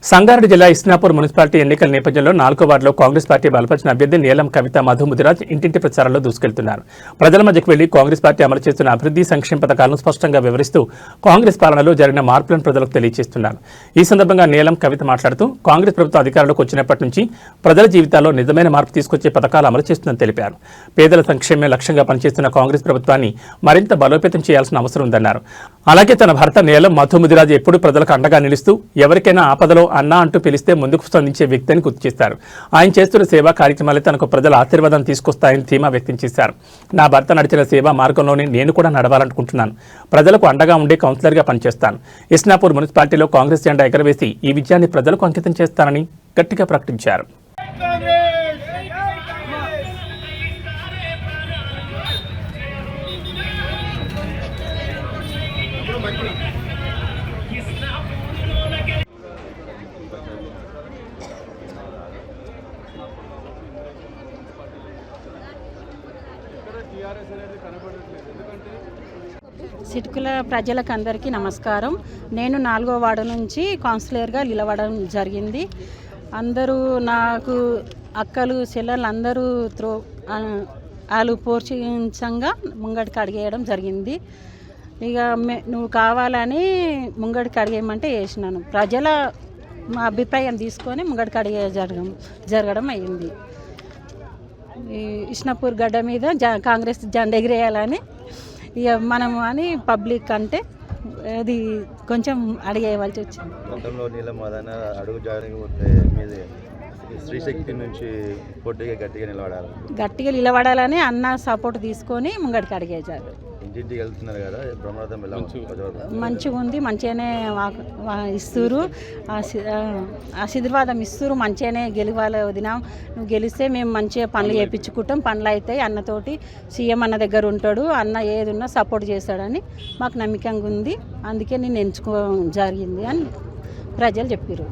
సంగారెడ్డి జిల్లా ఇస్నాపూర్ మున్సిపాలిటీ ఎన్నికల నేపథ్యంలో 4వ వార్డులో కాంగ్రెస్ పార్టీ బలపరిచిన అభ్యర్థి నీలం కవిత మధు ముదిరాజ్ ఇంటింటి ప్రచారంలో దూసుకెళ్తున్నారు. ప్రజల మధ్యకు వెళ్లి కాంగ్రెస్ పార్టీ అమలు చేస్తున్న అభివృద్ధి సంక్షేమ పథకాలను స్పష్టంగా వివరిస్తూ కాంగ్రెస్ పాలనలో జరిగిన మార్పులను ప్రజలకు తెలియజేస్తున్నారు. ఈ సందర్భంగా నీలం కవిత మాట్లాడుతూ కాంగ్రెస్ ప్రభుత్వం అధికారంలోకి వచ్చినప్పటి నుంచి ప్రజల జీవితాల్లో నిజమైన మార్పు తీసుకొచ్చే పథకాలు అమలు చేస్తుందని తెలిపారు. పేదల సంక్షేమమే లక్ష్యంగా పనిచేస్తున్న కాంగ్రెస్ ప్రభుత్వాన్ని మరింత బలోపేతం చేయాల్సిన అవసరం ఉందన్నారు. అలాగే తన భర్త నీలం మధు ముదిరాజ్ ఎప్పుడూ ప్రజలకు అండగా నిలుస్తూ ఎవరికైనా ఆపదలో అన్నా అంటూ పిలిస్తే ముందుకు స్పందించే వ్యక్తి అని గుర్తు చేశారు. ఆయన చేస్తున్న సేవా కార్యక్రమాలే తనకు ప్రజల ఆశీర్వాదం తీసుకొస్తాయని ధీమా వ్యక్తం చేశారు. నా భర్త నడిచిన సేవా మార్గంలోనే నేను కూడా నడవాలనుకుంటున్నాను. ప్రజలకు అండగా ఉండే కౌన్సిలర్గా పనిచేస్తాను. ఇస్నాపూర్ మున్సిపాలిటీలో కాంగ్రెస్ జెండా ఎగరవేసి ఈ విజయాన్ని ప్రజలకు అంకితం చేస్తానని గట్టిగా ప్రకటించారు. సిట్కుల ప్రజలకు అందరికీ నమస్కారం. నేను 4వ వార్డు నుంచి కౌన్సిలర్గా నిలవడం జరిగింది. అందరూ నాకు అక్కలు చెల్లెలు అందరూ వాళ్ళు ప్రోత్సహించంగా ముంగడికి అడిగేయడం జరిగింది. ఇక నువ్వు కావాలని ముంగడికి అడిగేయమంటే వేసినాను. ప్రజల మా అభిప్రాయం తీసుకొని ముంగడికి అడిగే జరగడం అయింది. ఈ ఇస్నాపూర్ గడ్డ మీద కాంగ్రెస్ జెండా ఎగిరేయాలని ఇక మనము అని పబ్లిక్ అంటే అది కొంచెం అడిగేయవలసి వచ్చింది. గతంలో నీలం అడుగు శ్రీశక్తి నుంచి గట్టిగా నిలబడాలని అన్న సపోర్ట్ తీసుకొని ముంగడికి అడిగేశారు. ఇంటింటికి వెళ్తున్నారు కదా, బ్రహ్మరథం మంచిగా ఉంది. మంచిగానే ఇస్తురు, ఆశీర్వాదం ఇస్తురు. మంచిగానే గెలవాలి వదినా, నువ్వు గెలిస్తే మేము మంచిగా పనులు చేయించుకుంటాం. పనులు అవుతాయి. అన్నతోటి సీఎం అన్న దగ్గర ఉంటాడు. అన్న ఏది ఉన్నా సపోర్ట్ చేస్తాడని మాకు నమ్మకంగా ఉంది. అందుకే నేను ఎంచుకో జరిగింది అని ప్రజలు చెప్పారు.